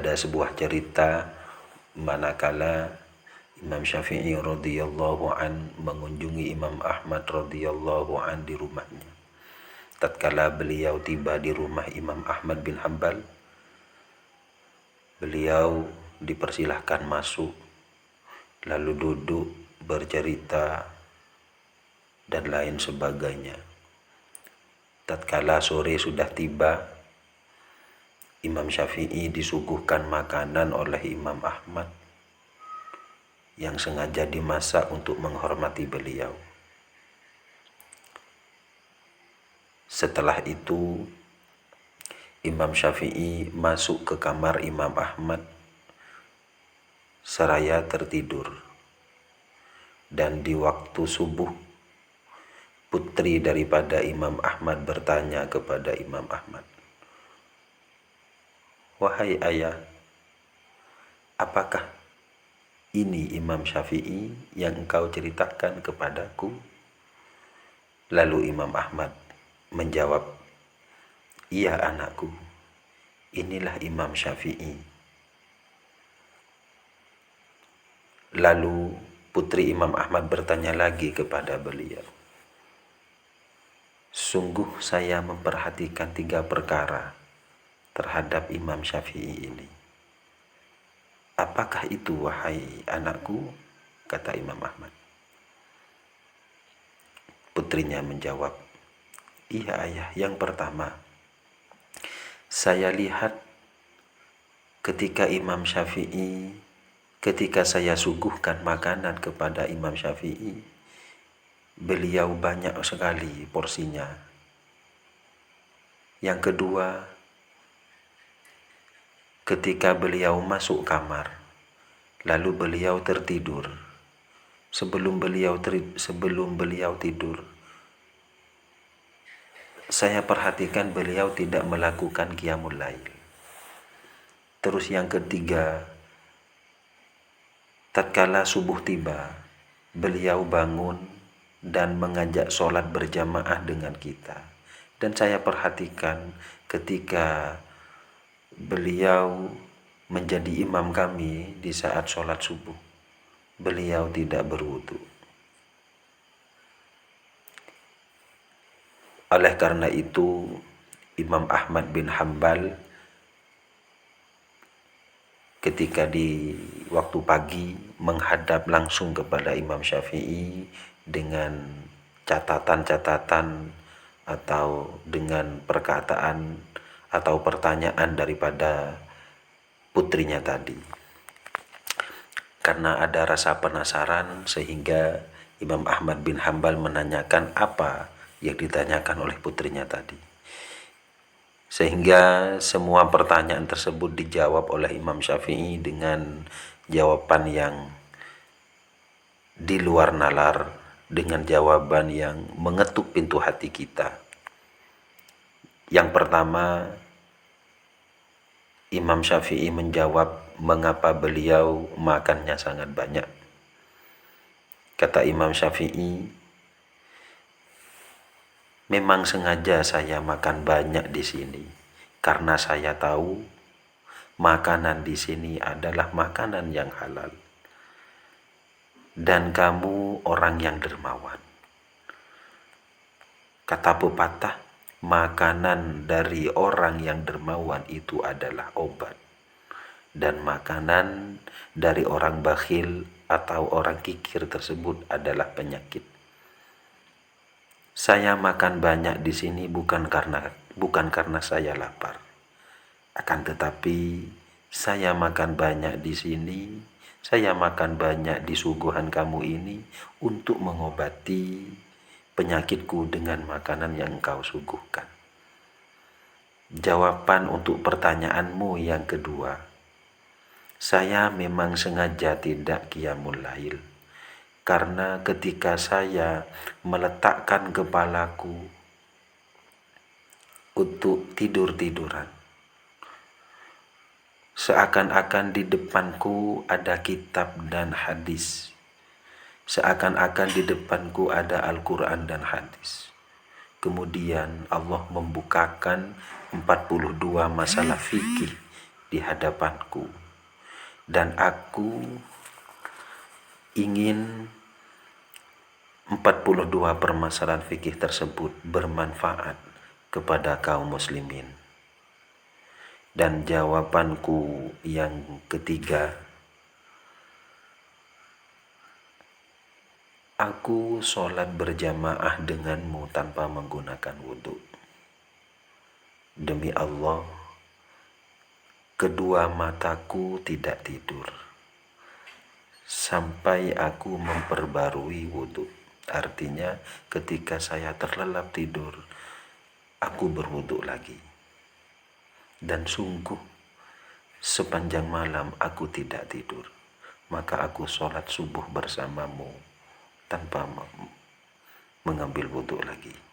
ada sebuah cerita manakala Imam Syafi'i radhiyallahu an mengunjungi Imam Ahmad radhiyallahu an di rumahnya. Tatkala beliau tiba di rumah Imam Ahmad bin Hanbal, beliau dipersilahkan masuk, lalu duduk bercerita dan lain sebagainya. Tatkala sore sudah tiba, Imam Syafi'i disuguhkan makanan oleh Imam Ahmad yang sengaja dimasak untuk menghormati beliau. Setelah itu, Imam Syafi'i masuk ke kamar Imam Ahmad seraya tertidur. Dan di waktu subuh, putri daripada Imam Ahmad bertanya kepada Imam Ahmad, "Wahai ayah, apakah ini Imam Syafi'i yang engkau ceritakan kepadaku?" Lalu Imam Ahmad menjawab, "Iya anakku, inilah Imam Syafi'i." Lalu putri Imam Ahmad bertanya lagi kepada beliau, "Sungguh saya memperhatikan 3 perkara terhadap Imam Syafi'i ini. Apakah itu wahai anakku?" kata Imam Ahmad. Putrinya menjawab, "Iya ayah, yang pertama, saya lihat ketika saya suguhkan makanan kepada Imam Syafi'i, beliau banyak sekali porsinya. Yang kedua, ketika beliau masuk kamar, lalu beliau tertidur. Sebelum beliau tidur, saya perhatikan beliau tidak melakukan qiyamul lail. Terus yang ketiga, tatkala subuh tiba, beliau bangun dan mengajak sholat berjamaah dengan kita. Dan saya perhatikan ketika beliau menjadi imam kami di saat sholat subuh, beliau tidak berwudu. Oleh karena itu, Imam Ahmad bin Hanbal ketika di waktu pagi menghadap langsung kepada Imam Syafi'i dengan catatan-catatan atau dengan perkataan atau pertanyaan daripada putrinya tadi. Karena ada rasa penasaran sehingga Imam Ahmad bin Hanbal menanyakan apa yang ditanyakan oleh putrinya tadi. Sehingga semua pertanyaan tersebut dijawab oleh Imam Syafi'i dengan jawaban yang di luar nalar, dengan jawaban yang mengetuk pintu hati kita. Yang pertama, Imam Syafi'i menjawab mengapa beliau makannya sangat banyak. Kata Imam Syafi'i, "Memang sengaja saya makan banyak di sini karena saya tahu makanan di sini adalah makanan yang halal. Dan kamu orang yang dermawan. Kata pepatah, makanan dari orang yang dermawan itu adalah obat. Dan makanan dari orang bakhil atau orang kikir tersebut adalah penyakit. Saya makan banyak di sini bukan karena saya lapar. Akan tetapi saya makan banyak di sini, saya makan banyak di suguhan kamu ini untuk mengobati penyakitku dengan makanan yang engkau suguhkan." Jawaban untuk pertanyaanmu yang kedua, saya memang sengaja tidak qiyamul lail. Karena ketika saya meletakkan kepalaku untuk tidur-tiduran, seakan-akan di depanku ada kitab dan hadis. Seakan-akan di depanku ada Al-Quran dan hadis. Kemudian Allah membukakan 42 masalah fikih di hadapanku, dan aku ingin 42 permasalahan fikih tersebut bermanfaat kepada kaum muslimin. Dan jawabanku yang ketiga, aku sholat berjamaah denganmu tanpa menggunakan wudhu. Demi Allah, kedua mataku tidak tidur sampai aku memperbarui wudhu. Artinya ketika saya terlelap tidur, aku berwudhu lagi. Dan sungguh sepanjang malam aku tidak tidur, maka aku sholat subuh bersamamu tanpa mengambil wudhu lagi.